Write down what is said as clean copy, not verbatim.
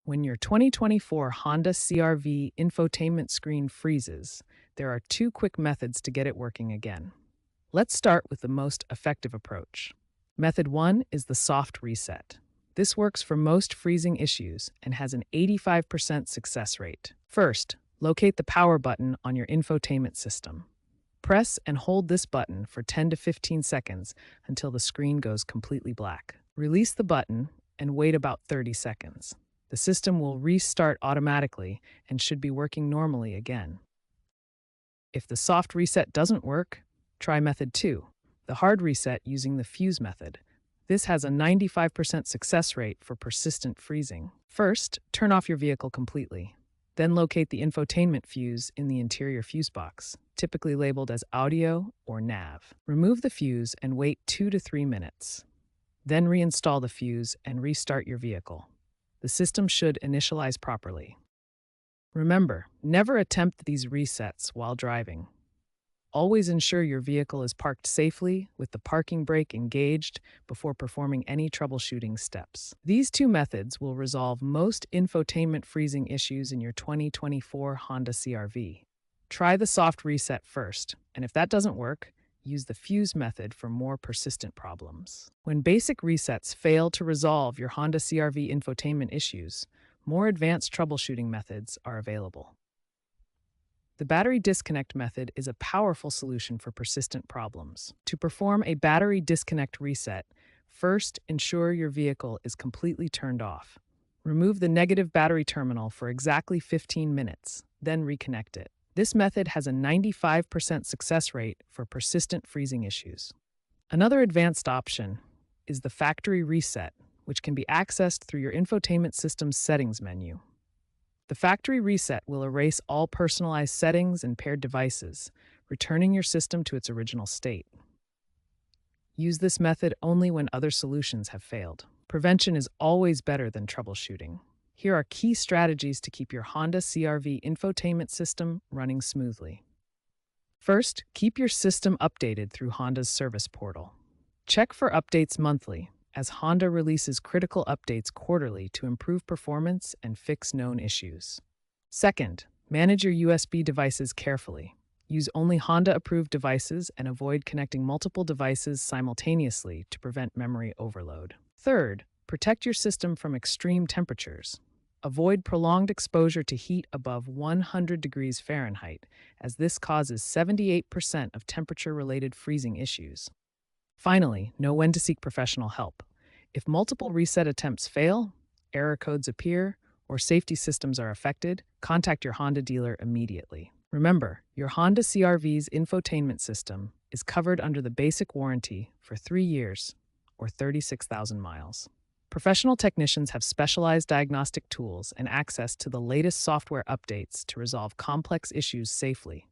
When your 2024 Honda CR-V infotainment screen freezes, there are two quick methods to get it working again. Let's start with the most effective approach. Method 1 is the soft reset. This works for most freezing issues and has an 85% success rate. First, locate the power button on your infotainment system. Press and hold this button for 10 to 15 seconds until the screen goes completely black. Release the button and wait about 30 seconds. The system will restart automatically and should be working normally again. If the soft reset doesn't work, try method 2, the hard reset using the fuse method. This has a 95% success rate for persistent freezing. First, turn off your vehicle completely. Then locate the infotainment fuse in the interior fuse box, typically labeled as audio or nav. Remove the fuse and wait 2 to 3 minutes. Then reinstall the fuse and restart your vehicle. The system should initialize properly. Remember, never attempt these resets while driving. Always ensure your vehicle is parked safely with the parking brake engaged before performing any troubleshooting steps. These two methods will resolve most infotainment freezing issues in your 2024 Honda CR-V. Try the soft reset first, and if that doesn't work, use the fuse method for more persistent problems. When basic resets fail to resolve your Honda CR-V infotainment issues, more advanced troubleshooting methods are available. The battery disconnect method is a powerful solution for persistent problems. To perform a battery disconnect reset, first ensure your vehicle is completely turned off. Remove the negative battery terminal for exactly 15 minutes, then reconnect it. This method has a 95% success rate for persistent freezing issues. Another advanced option is the factory reset, which can be accessed through your infotainment system's settings menu. The factory reset will erase all personalized settings and paired devices, returning your system to its original state. Use this method only when other solutions have failed. Prevention is always better than troubleshooting. Here are key strategies to keep your Honda CR-V infotainment system running smoothly. First, keep your system updated through Honda's service portal. Check for updates monthly, as Honda releases critical updates quarterly to improve performance and fix known issues. Second, manage your USB devices carefully. Use only Honda-approved devices and avoid connecting multiple devices simultaneously to prevent memory overload. Third, protect your system from extreme temperatures. Avoid prolonged exposure to heat above 100 degrees Fahrenheit, as this causes 78% of temperature-related freezing issues. Finally, know when to seek professional help. If multiple reset attempts fail, error codes appear, or safety systems are affected, contact your Honda dealer immediately. Remember, your Honda CR-V's infotainment system is covered under the basic warranty for 3 years or 36,000 miles. Professional technicians have specialized diagnostic tools and access to the latest software updates to resolve complex issues safely.